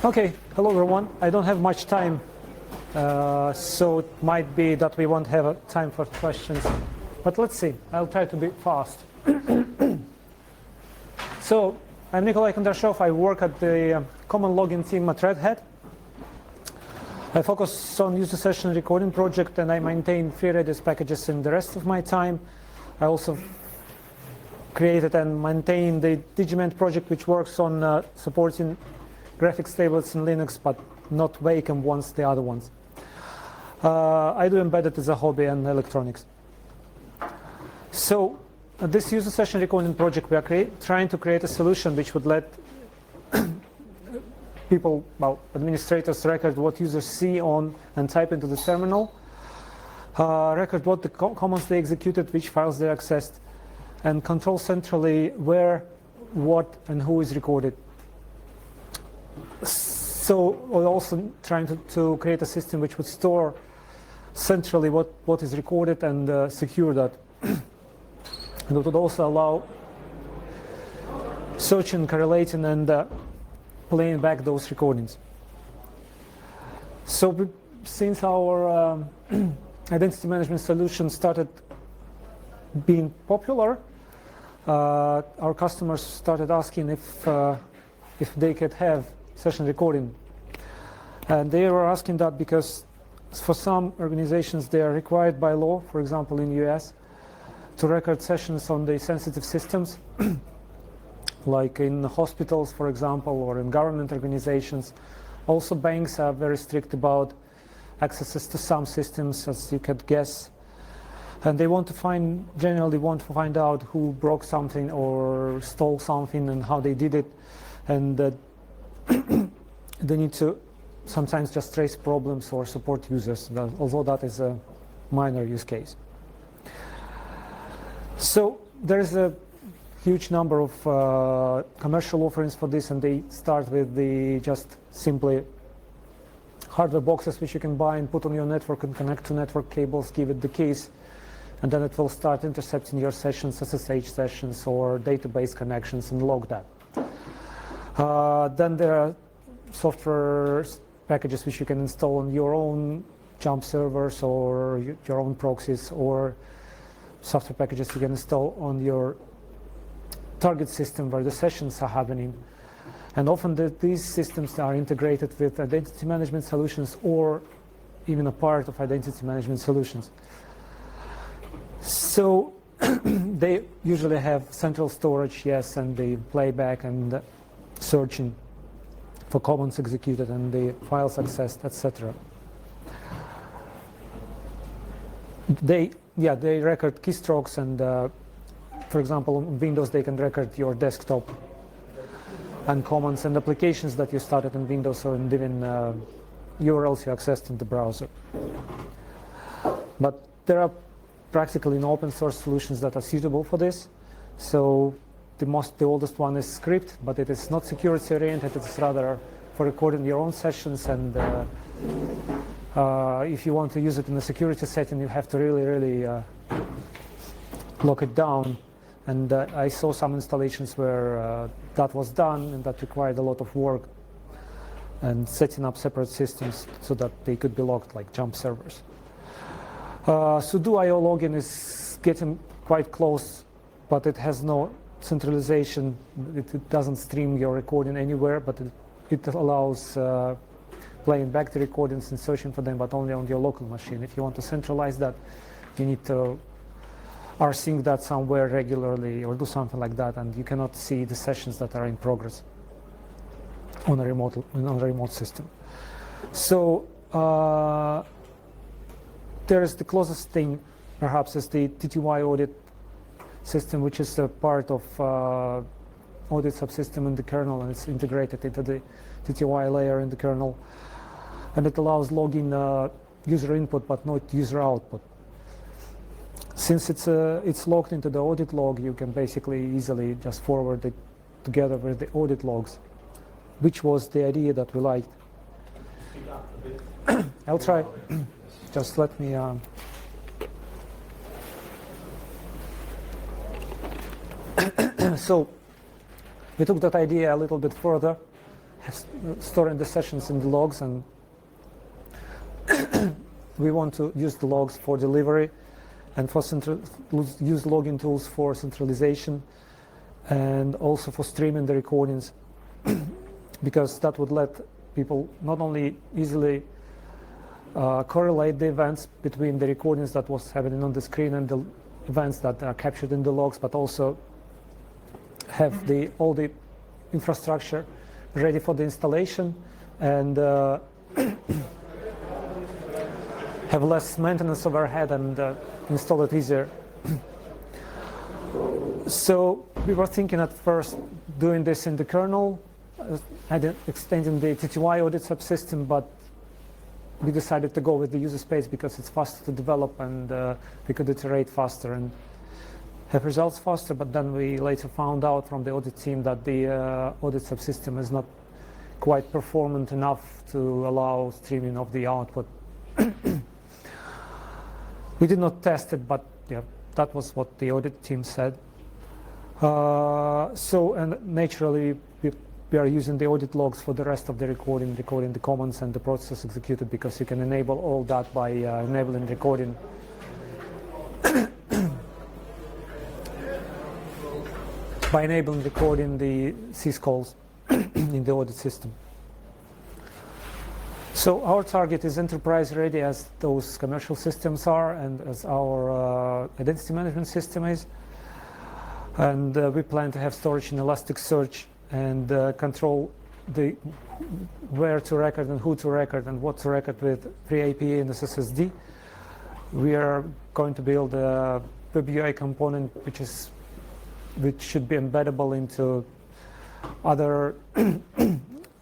Okay, hello everyone. I don't have much time, so it might be that we won't have time for questions. But let's see. I'll try to be fast. So, I'm Nikolai Kondrashov. I work at the common login team at Red Hat. I focus on user session recording project, and I maintain free Redis packages in the rest of my time. I also created and maintain the Digiment project, which works on supporting graphics tablets in Linux, but not Wacom ones, the other ones. I do embedded as a hobby and electronics. So this user session recording project, we are trying to create a solution which would let people, well, administrators record what users see on and type into the terminal, record what the commands they executed, which files they accessed, and control centrally where, what, and who is recorded. So we're also trying to create a system which would store centrally what is recorded and secure that. And it would also allow searching, correlating, and playing back those recordings. So since our identity management solution started being popular, our customers started asking if they could have session recording. And they were asking that because for some organizations they are required by law, for example in the US, to record sessions on the sensitive systems, like in hospitals, for example, or in government organizations. Also, banks are very strict about accesses to some systems, as you could guess. And they generally want to find out who broke something or stole something and how they did it. And they need to sometimes just trace problems or support users, although that is a minor use case. So there is a huge number of commercial offerings for this, and they start with the just simply hardware boxes which you can buy and put on your network and connect to network cables, give it the keys, and then it will start intercepting your sessions, SSH sessions or database connections, and log that. Then there are software packages which you can install on your own jump servers or your own proxies, or software packages you can install on your target system where the sessions are happening. And often these systems are integrated with identity management solutions or even a part of identity management solutions. So they usually have central storage, yes, and the playback and searching for commands executed and the files accessed, etc. They record keystrokes, and for example, on Windows they can record your desktop and commands and applications that you started in Windows or in even URLs you accessed in the browser. But there are practically no open source solutions that are suitable for this. So the oldest one is Script, but it is not security oriented. It's rather for recording your own sessions, and if you want to use it in a security setting, you have to really lock it down. And I saw some installations where that was done, and that required a lot of work and setting up separate systems so that they could be locked like jump servers. Sudo IO login is getting quite close, but it has no centralization. It doesn't stream your recording anywhere, but it allows playing back the recordings and searching for them, but only on your local machine. If you want to centralize that, you need to rsync that somewhere regularly or do something like that, and you cannot see the sessions that are in progress on a remote system. So there is the closest thing, perhaps, is the TTY audit system, which is a part of audit subsystem in the kernel, and it's integrated into the TTY layer in the kernel, and it allows logging user input but not user output. Since it's logged into the audit log, you can basically easily just forward it together with the audit logs, which was the idea that we liked. I'll try. Just let me. So we took that idea a little bit further, storing the sessions in the logs, and we want to use the logs for delivery and for use logging tools for centralization and also for streaming the recordings, because that would let people not only easily correlate the events between the recordings that was happening on the screen and the events that are captured in the logs, but also have all the infrastructure ready for the installation and have less maintenance overhead and install it easier. So we were thinking at first doing this in the kernel, extending the TTY audit subsystem, but we decided to go with the user space because it's faster to develop and we could iterate faster and have results faster. But then we later found out from the audit team that the audit subsystem is not quite performant enough to allow streaming of the output. We did not test it, but yeah, that was what the audit team said. And naturally, we are using the audit logs for the rest of the recording the commands and the process executed, because you can enable all that by enabling recording. By enabling recording the syscalls in the audit system. So our target is enterprise ready, as those commercial systems are and as our identity management system is. And we plan to have storage in Elasticsearch and control the where to record and who to record and what to record with FreeAPA and SSD. We are going to build a WebUI component which should be embeddable into other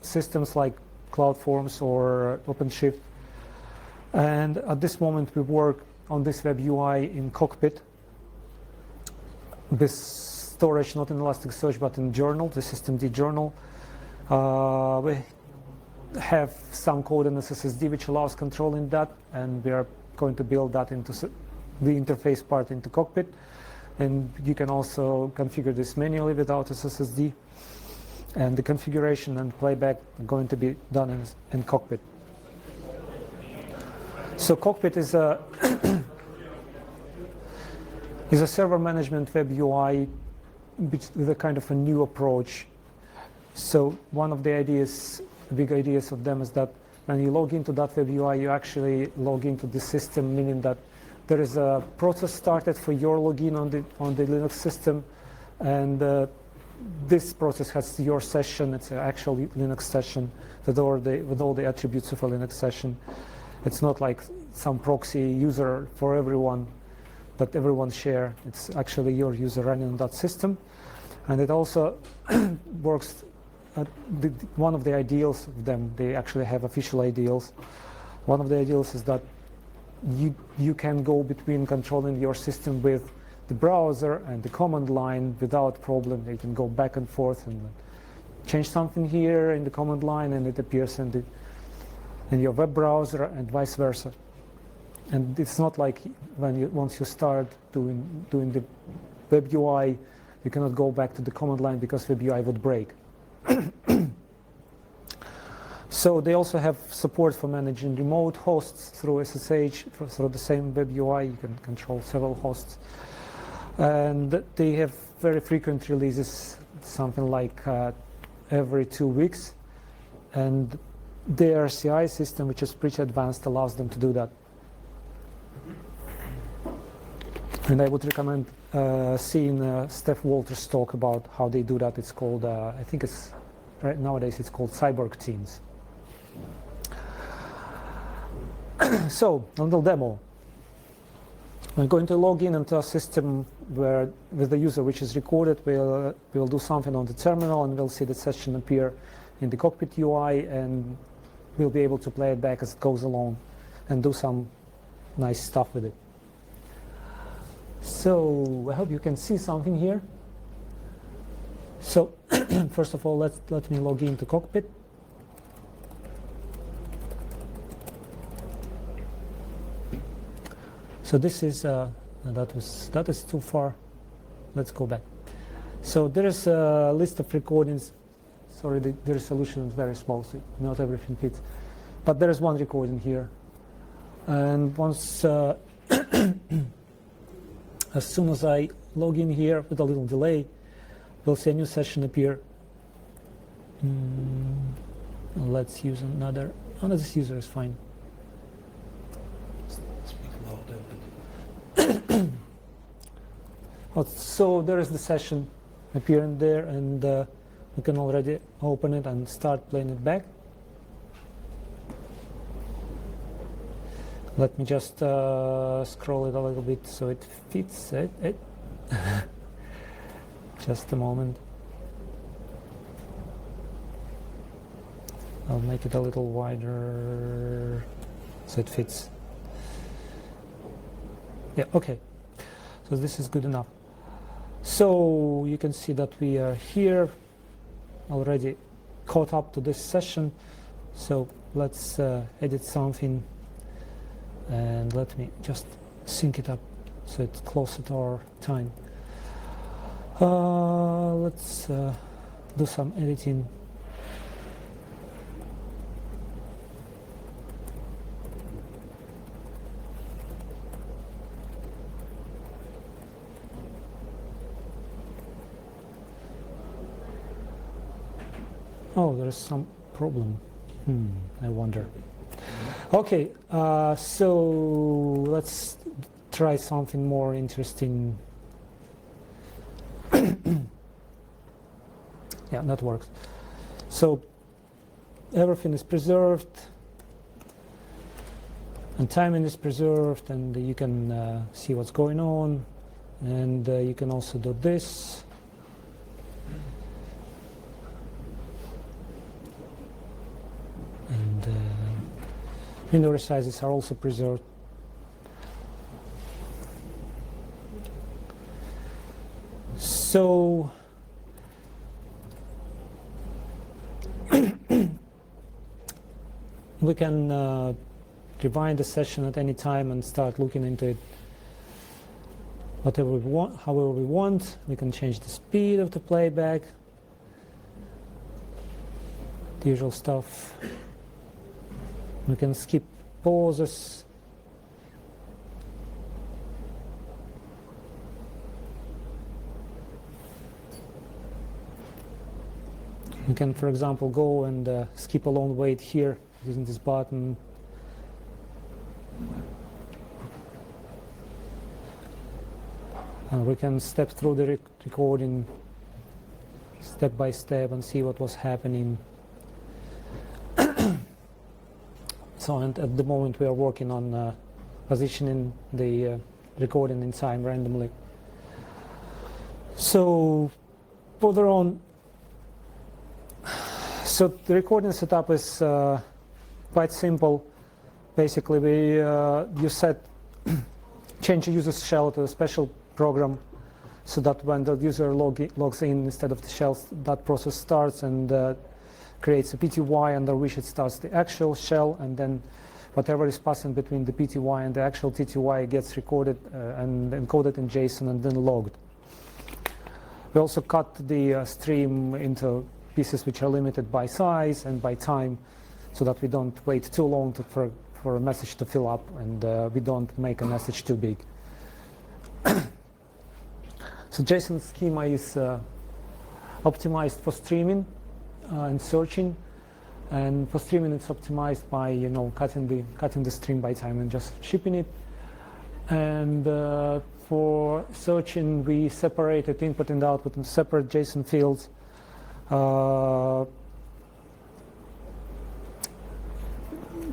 systems like CloudForms or OpenShift. And at this moment we work on this WebUI in Cockpit. This storage not in Elasticsearch but in journal, the systemd journal. We have some code in SSD which allows controlling that, and we are going to build that into the interface part into Cockpit. And you can also configure this manually without SSD. And the configuration and playback are going to be done in Cockpit. So Cockpit is a server management web UI with a kind of a new approach. So one of the big ideas of them is that when you log into that web UI, you actually log into the system, meaning that there is a process started for your login on the Linux system, and this process has your session. It's an actual Linux session with all the attributes of a Linux session. It's not like some proxy user for everyone that everyone share. It's actually your user running on that system. And it also works, one of the ideals of them, they actually have official ideals. One of the ideals is that you can go between controlling your system with the browser and the command line without problem. You can go back and forth and change something here in the command line and it appears in your web browser and vice versa. And it's not like once you start doing the web UI, you cannot go back to the command line because web UI would break. So they also have support for managing remote hosts through SSH, through the same web UI. You can control several hosts. And they have very frequent releases, something like every 2 weeks. And their CI system, which is pretty advanced, allows them to do that. And I would recommend seeing Steph Walters talk about how they do that. It's called, I think it's, right nowadays it's called Cyborg Teams. So, a little demo. I'm going to log in into a system where, with the user which is recorded, we'll do something on the terminal and we'll see the session appear in the Cockpit UI, and we'll be able to play it back as it goes along and do some nice stuff with it. So I hope you can see something here. So first of all, let me log into Cockpit. So this is that is too far. Let's go back. So there is a list of recordings. Sorry, the resolution is very small, so not everything fits. But there is one recording here. And once, as soon as I log in here with a little delay, we'll see a new session appear. Let's use another this user is fine. Speak louder. So there is the session appearing there, and we can already open it and start playing it back. Let me just scroll it a little bit so it fits it. Just a moment. I'll make it a little wider so it fits. Yeah, okay. So this is good enough. So you can see that we are here already caught up to this session. So let's edit something, and let me just sync it up so it's closer to our time. Let's do some editing. Oh, there's some problem. I wonder. Okay, so let's try something more interesting. Yeah, that works. So everything is preserved, and timing is preserved, and you can see what's going on, and you can also do this. And window resizes are also preserved. So we can rewind the session at any time and start looking into it whatever we want, however we want. We can change the speed of the playback, the usual stuff. We can skip pauses. You can, for example, go and skip a long wait here using this button. And we can step through the recording step by step and see what was happening. So, and at the moment we are working on positioning the recording in time randomly. So further on, so the recording setup is quite simple. Basically, you change the user's shell to a special program, so that when the user logs in instead of the shell, that process starts and creates a PTY under which it starts the actual shell, and then whatever is passing between the PTY and the actual TTY gets recorded and encoded in JSON and then logged. We also cut the stream into pieces which are limited by size and by time, so that we don't wait too long for a message to fill up, and we don't make a message too big. So JSON schema is optimized for streaming and searching, and for streaming it's optimized by cutting the stream by time and just shipping it. And for searching, we separated input and output in separate JSON fields.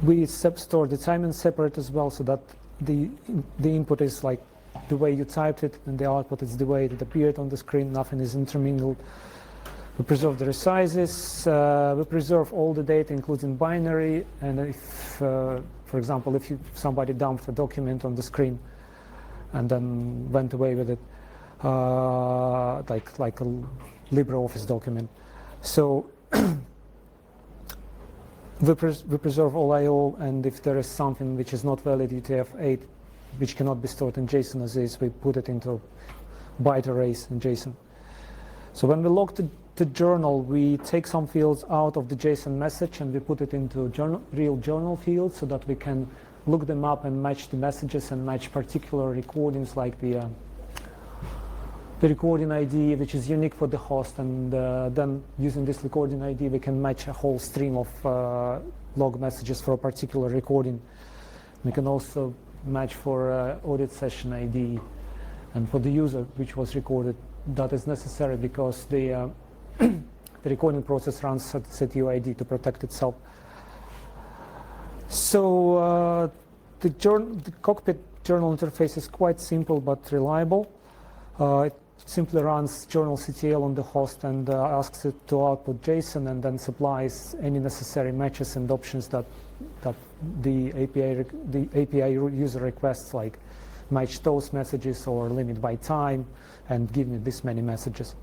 We store the timing separate as well, so that the input is like the way you typed it, and the output is the way it appeared on the screen. Nothing is intermingled. We preserve the resizes. We preserve all the data, including binary. And if, for example, if somebody dumped a document on the screen and then went away with it, like a LibreOffice document, so we preserve all I/O. And if there is something which is not valid UTF-8, which cannot be stored in JSON as is, we put it into byte arrays in JSON. So when we log the journal, we take some fields out of the JSON message and we put it into real journal fields so that we can look them up and match the messages and match particular recordings, like the recording ID, which is unique for the host, and then using this recording ID we can match a whole stream of log messages for a particular recording. We can also match for audit session ID and for the user which was recorded. That is necessary because the recording process runs set UID to protect itself. So the Cockpit journal interface is quite simple but reliable. It simply runs journal.ctl on the host and asks it to output JSON, and then supplies any necessary matches and options that the API user requests, like match those messages or limit by time and give me this many messages.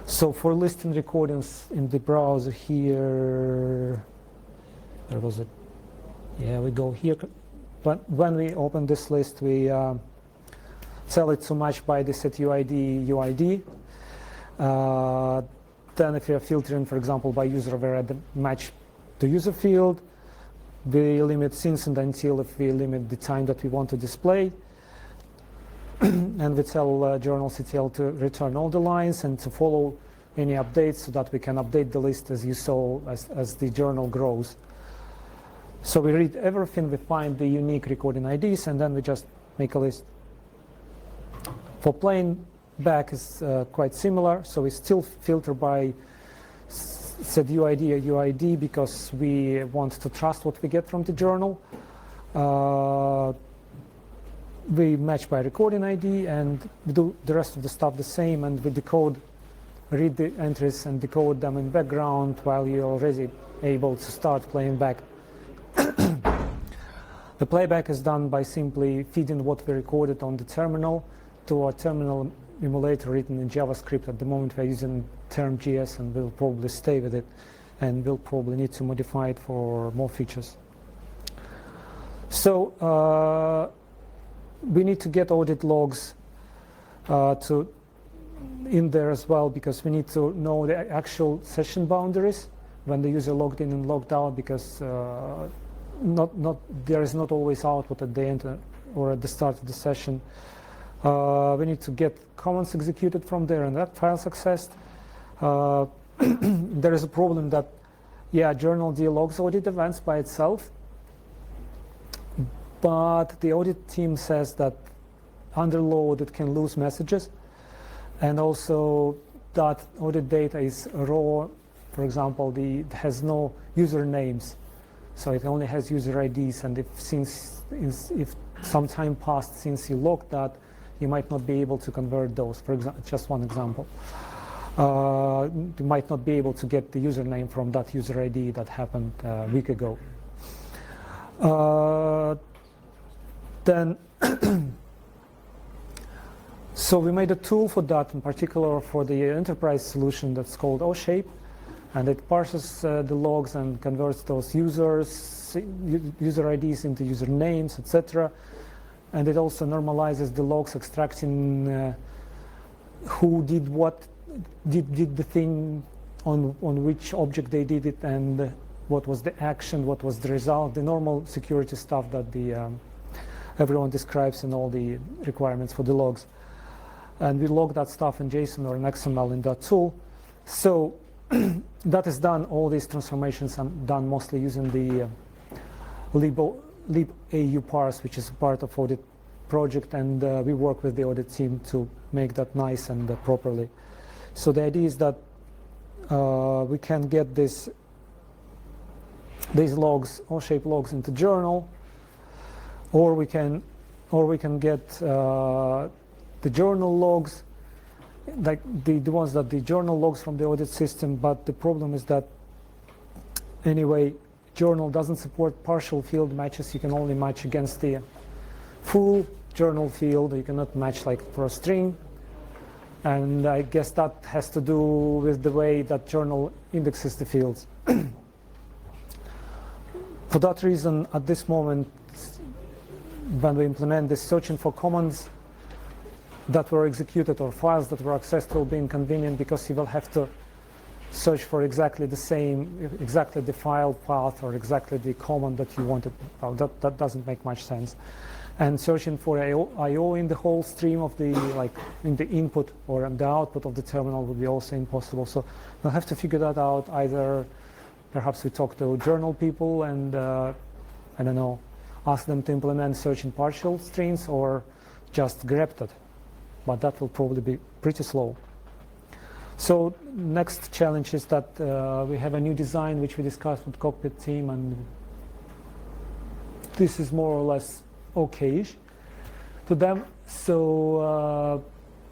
So for listing recordings in the browser here, where was it? Yeah, we go here. But when we open this list, we tell it to match by the set UID UID. Then if you're filtering, for example, by user, we add the match the user field. We limit since and until if we limit the time that we want to display. And we tell journal.ctl to return all the lines and to follow any updates so that we can update the list as you saw as the journal grows. So we read everything, we find the unique recording IDs, and then we just make a list. For playing back is quite similar, so we still filter by set UID or UID because we want to trust what we get from the journal. We match by recording ID and we do the rest of the stuff the same, and we decode, read the entries and decode them in background while you're already able to start playing back. The playback is done by simply feeding what we recorded on the terminal to a terminal emulator written in JavaScript. At the moment we're using term.js and we'll probably stay with it, and we'll probably need to modify it for more features. So we need to get audit logs in there as well, because we need to know the actual session boundaries when the user logged in and logged out, because there is not always output at the end or at the start of the session. We need to get commands executed from there and that files accessed. There is a problem that, journal.d logs audit events by itself, but the audit team says that under load it can lose messages, and also that audit data is raw. For example, it has no user names, so it only has user IDs, and if some time passed since you logged that, you might not be able to convert those. For example, just one example. You might not be able to get the username from that user ID that happened a week ago. Then, so we made a tool for that, in particular for the enterprise solution that's called OShape, and it parses the logs and converts those user IDs into user names, etc. And it also normalizes the logs, extracting who did what, did the thing, on which object they did it, and what was the action, what was the result, the normal security stuff that everyone describes in all the requirements for the logs. And we log that stuff in JSON or in XML in that tool. So that is done, all these transformations are done mostly using the libau parse, which is part of audit project, and we work with the audit team to make that nice and properly. So the idea is that we can get these logs, OShape logs, into journal, or we can get the journal logs, like the ones that the journal logs from the audit system. But the problem is that anyway, journal doesn't support partial field matches. You can only match against the full journal field. You cannot match like for a string. And I guess that has to do with the way that journal indexes the fields. For that reason, at this moment, when we implement this searching for commands that were executed or files that were accessed will be inconvenient because you will have to search for exactly the file path or exactly the command that you wanted. Well, that doesn't make much sense. And searching for I/O in the whole stream of the, in the input or in the output of the terminal would be also impossible. So we'll have to figure that out. Either perhaps we talk to journal people and, I don't know, ask them to implement search in partial strings or just grep that. But that will probably be pretty slow. So next challenge is that we have a new design which we discussed with Cockpit team, and this is more or less okay-ish to them. So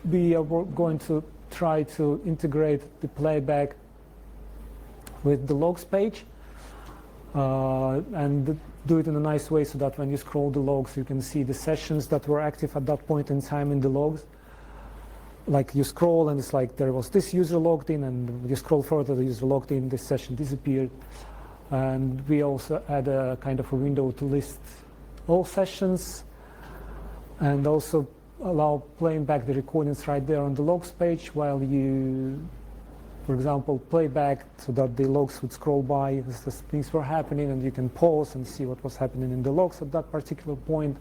we are going to try to integrate the playback with the logs page and do it in a nice way so that when you scroll the logs you can see the sessions that were active at that point in time in the logs. Like you scroll and it's like there was this user logged in, and you scroll further, the user logged in, this session disappeared. And we also add a kind of a window to list all sessions and also allow playing back the recordings right there on the logs page while you, for example, play back so that the logs would scroll by as the things were happening, and you can pause and see what was happening in the logs at that particular point.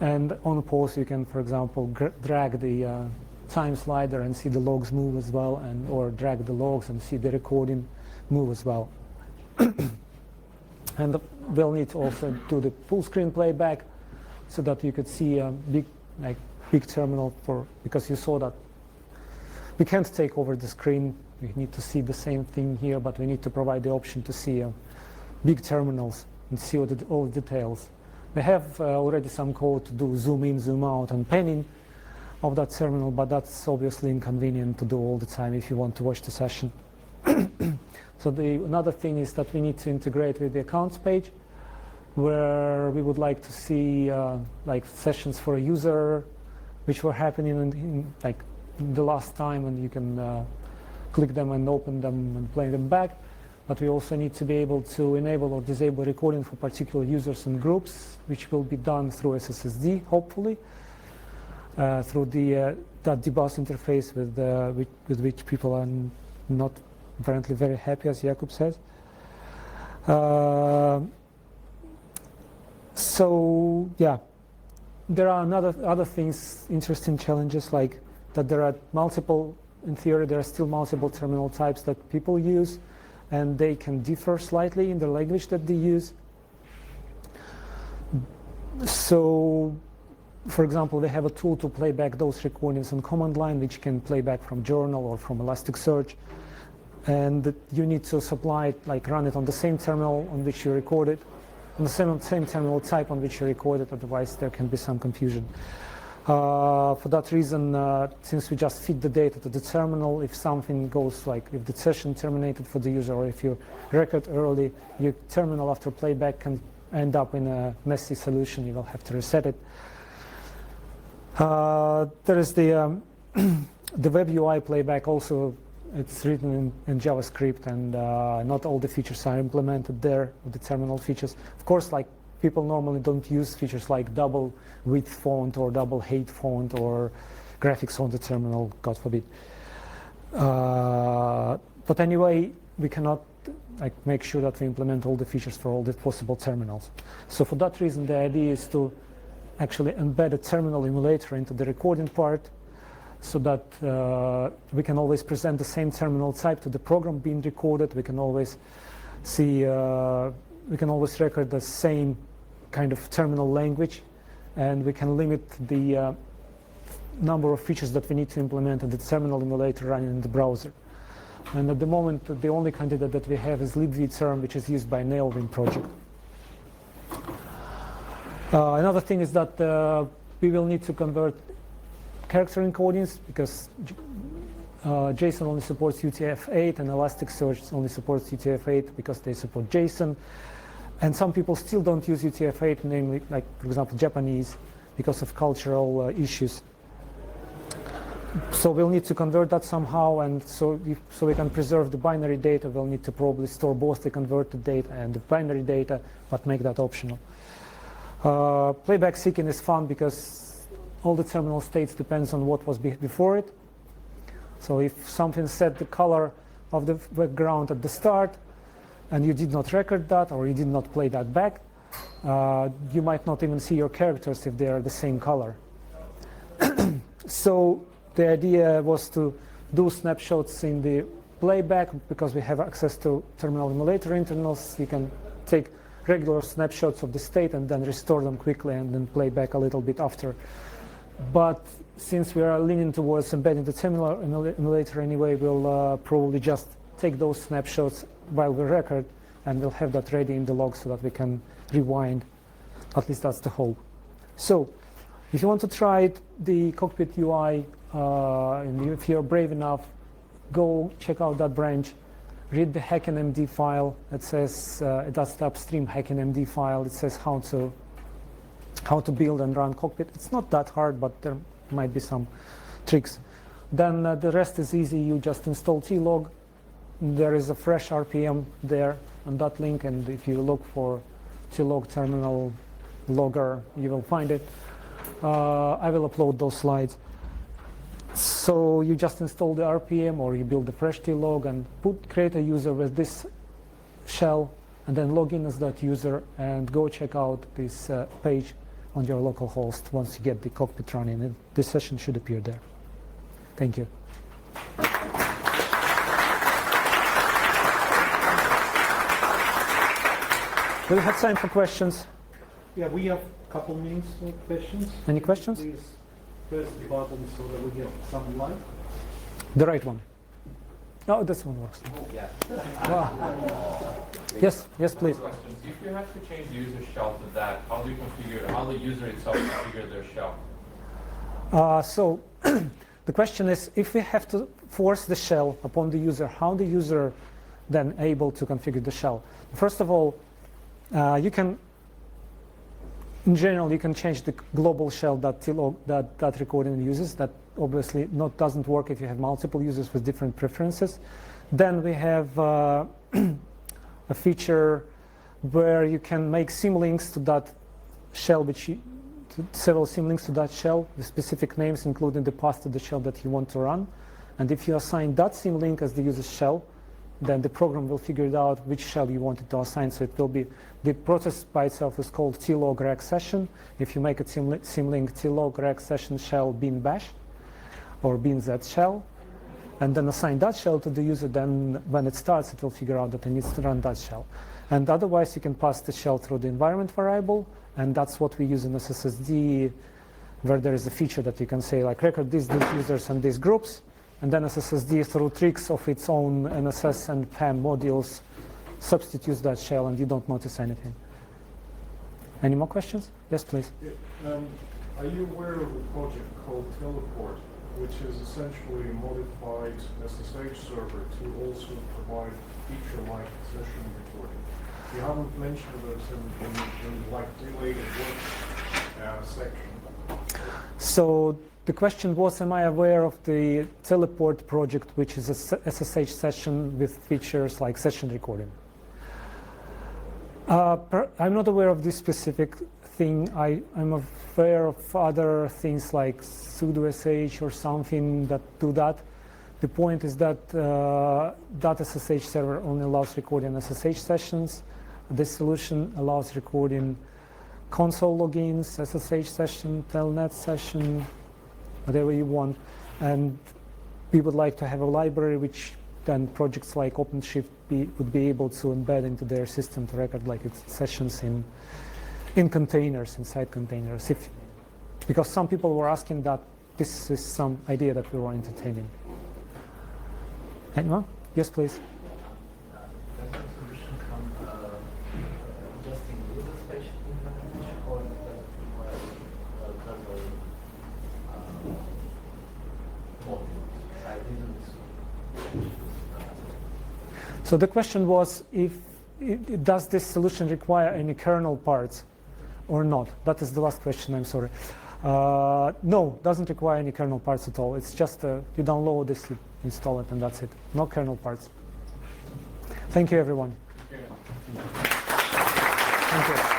And on pause you can, for example, drag the time slider and see the logs move as well, and or drag the logs and see the recording move as well. And we'll need to also do the full screen playback so that you could see a big terminal because you saw that we can't take over the screen. We need to see the same thing here, but we need to provide the option to see big terminals and see all the details. We have already some code to do zoom in, zoom out, and panning of that terminal, but that's obviously inconvenient to do all the time if you want to watch the session. So another thing is that we need to integrate with the accounts page, where we would like to see sessions for a user which were happening in the last time, and you can click them and open them and play them back. But we also need to be able to enable or disable recording for particular users and groups, which will be done through SSSD, hopefully, through that debug interface with which people are not apparently very happy, as Jakub says. So yeah, there are other things, interesting challenges, like that there are multiple, in theory, there are still multiple terminal types that people use, and they can differ slightly in the language that they use. So, for example, they have a tool to play back those recordings on command line, which can play back from journal or from Elasticsearch. And you need to supply it, run it on the same terminal on which you record it, on the same terminal type on which you record it, otherwise there can be some confusion. For that reason, since we just feed the data to the terminal, if something goes, if the session terminated for the user, or if you record early, your terminal after playback can end up in a messy solution. You will have to reset it. There is the web UI playback also. It's written in JavaScript, and not all the features are implemented there, the terminal features. Of course, people normally don't use features like double width font or double height font or graphics on the terminal, God forbid. But anyway, we cannot make sure that we implement all the features for all the possible terminals. So for that reason, the idea is to actually embed a terminal emulator into the recording part, so that we can always present the same terminal type to the program being recorded. We can always see, we can always record the same kind of terminal language, and we can limit the number of features that we need to implement in the terminal emulator running in the browser. And at the moment, the only candidate that we have is libvterm, which is used by Nailwin project. Another thing is that we will need to convert character encodings, because JSON only supports UTF-8 and Elasticsearch only supports UTF-8 because they support JSON. And some people still don't use UTF-8, namely, for example, Japanese, because of cultural issues. So we'll need to convert that somehow, and so we can preserve the binary data, we'll need to probably store both the converted data and the binary data, but make that optional. Playback seeking is fun because all the terminal states depends on what was before it. So if something set the color of the background at the start, and you did not record that, or you did not play that back, you might not even see your characters if they are the same color. So the idea was to do snapshots in the playback. Because we have access to terminal emulator internals, you can take regular snapshots of the state and then restore them quickly and then play back a little bit after. But since we are leaning towards embedding the terminal emulator anyway, we'll probably just take those snapshots while we record, and we'll have that ready in the log so that we can rewind. At least that's the hope. So if you want to try the Cockpit UI, and if you're brave enough, go check out that branch, read the hacknmd file. It says that's the upstream hacknmd file. It says how to build and run Cockpit. It's not that hard, but there might be some tricks. Then the rest is easy. You just install tlog. There is a fresh RPM there on that link, and if you look for tlog terminal logger, you will find it. I will upload those slides. So you just install the RPM, or you build the fresh tlog and create a user with this shell, and then log in as that user and go check out this page on your local host once you get the Cockpit running. And this session should appear there. Thank you. Do we have time for questions? Yeah, we have a couple minutes for questions. Any questions? Please press the button so that we get some light. The right one. Oh, this one works. Oh, yeah. Wow. Yes, please. Questions. If you have to change the user shell to that, how do you configure, how the user itself configure their shell? So the question is, if we have to force the shell upon the user, how the user then able to configure the shell? First of all, you can, in general, you can change the global shell that recording uses. That obviously doesn't work if you have multiple users with different preferences. Then we have a feature where you can make symlinks to that shell, several symlinks to that shell with specific names, including the path to the shell that you want to run. And if you assign that symlink as the user's shell, then the program will figure out which shell you want it to assign. So it will be, the process by itself is called tlog rec session. If you make a symlink tlog rec session shell bin bash or bin z shell, and then assign that shell to the user, then when it starts, it will figure out that it needs to run that shell. And otherwise, you can pass the shell through the environment variable, and that's what we use in SSSD, where there is a feature that you can say, like, record these users and these groups, and then SSSD, through tricks of its own NSS and PAM modules, substitutes that shell, and you don't notice anything. Any more questions? Yes, please. Are you aware of a project called Teleport, which is essentially a modified SSH server to also provide feature-like session recording? You haven't mentioned it in like related work section. So the question was, am I aware of the Teleport project, which is a SSH session with features like session recording? I'm not aware of this specific thing. I'm aware of other things like sudo sh or something that do that. The point is that that SSH server only allows recording SSH sessions. This solution allows recording console logins, SSH session, telnet session, whatever you want. And we would like to have a library which then projects like OpenShift would be able to embed into their system to record like its sessions in containers, inside containers. Because some people were asking that, this is some idea that we were entertaining. Anyone? Yes, please. Does the solution come just in user space implementation, or does it require kernel modules? I didn't. So the question was, does this solution require any kernel parts or not? That is the last question, I'm sorry. No, doesn't require any kernel parts at all. It's just you download this, you install it, and that's it. No kernel parts. Thank you, everyone. Thank you.